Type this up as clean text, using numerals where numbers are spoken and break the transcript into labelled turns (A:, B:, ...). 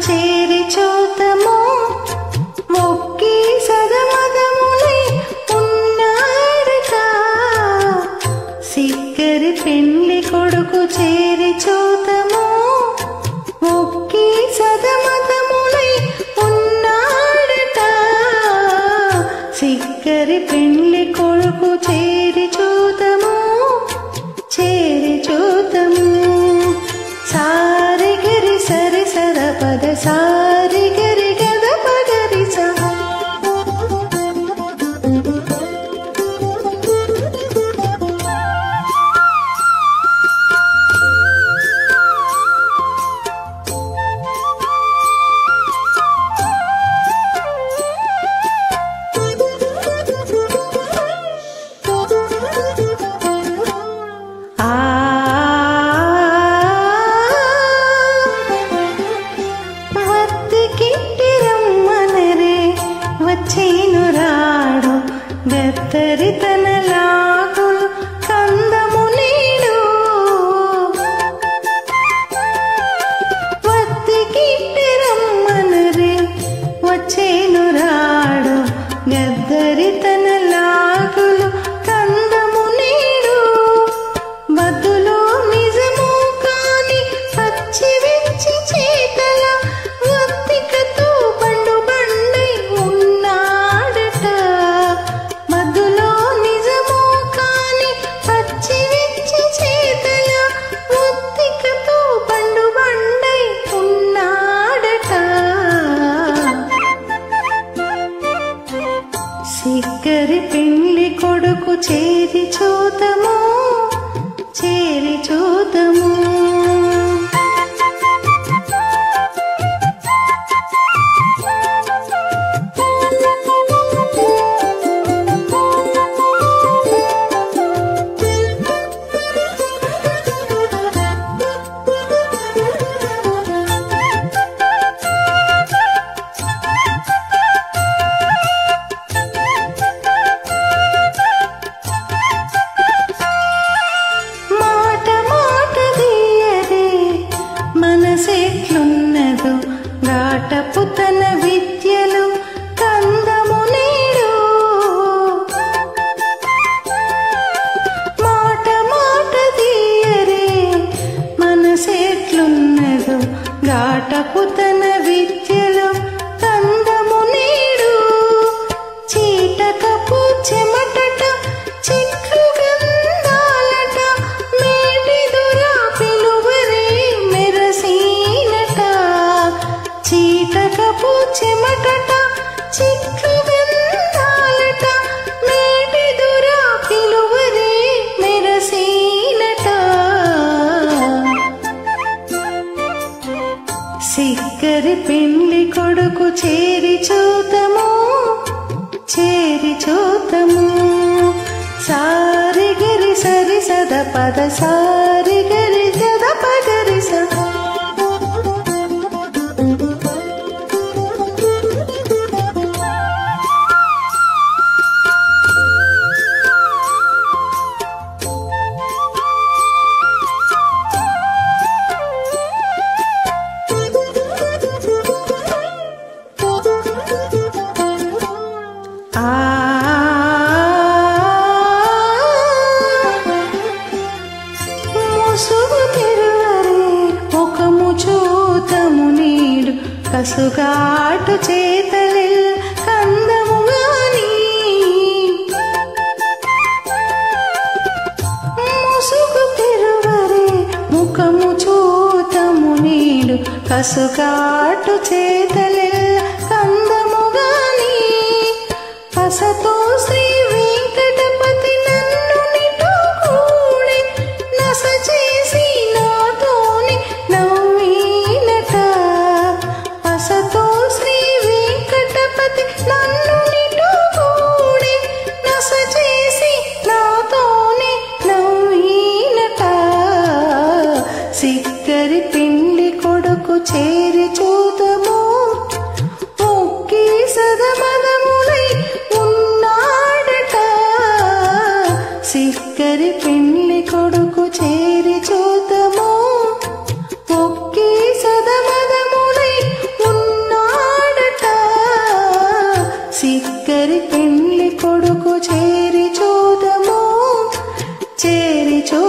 A: చేరి చూతము మొక్కి సదమదములై ఉన్నాడట సిక్కరి పెండ్లి కొడుకు చేరి చూతము మొక్కి సదమదములై ఉన్నాడట సిక్కరి పెండ్లి కొడుకు చేరి చూతము సారి గరి సరి సద పద సారి గరి గద పగరి స వచ్చేనురాడు గత్తరి తన లాగులు కందము నీడు వత్తికిట్టి రమ్మనరే వచ్చేనురాడు గద్దరి తన లాగులు కందము నీడు బదులో నిజము కాని పచ్చి విచ్చి చేతల వత్తికతో బండు బండై ఉన్నాడట బదులో నిజము కాని పచ్చి విచ్చి చేతల వత్తికతో బండు బండై ఉన్నాడట సిక్కరి పెండ్లి కొడుకు చేరి చూతము మనసెట్లున్నదో గాటపు తన విద్యలు కందము నీడు మాట మాట తీయరే మనసెట్లున్నదో గాటపు తన విద్యలు కందము నీడు చీటకపు చెమటట చిట్లు గంధాలట మేటి దురా పిలువరే మెరసీనట చీటకపు చెమటట చిట్లు గంధాలట మేటి దురా పిలువరే మెరసీనట సిక్కరి పెండ్లి కొడుకు చేరి చూతము సారి గరి సరి సద పద సారి గరి గద పగరి స కసుగాటు చేతలిల్ కందము గాని ముసుగు తెరువరే ముఖము చూతము నీడు కసుగాటు చేతలిల్ కందము గాని పసతో శ్రీ వెంకటపతి నన్ను నిటు కూడి నస చేసి నాతోని నవ్వినట పసతో శ్రీ వెంకటపతి నన్ను నిటు కూడి నస చేసి నాతోని నవ్వినట సిక్కరి పిండి కొడుకు చేరి చూతము సిక్కరి పెండ్లి కొడుకు చేరి చూదము చేరి చూ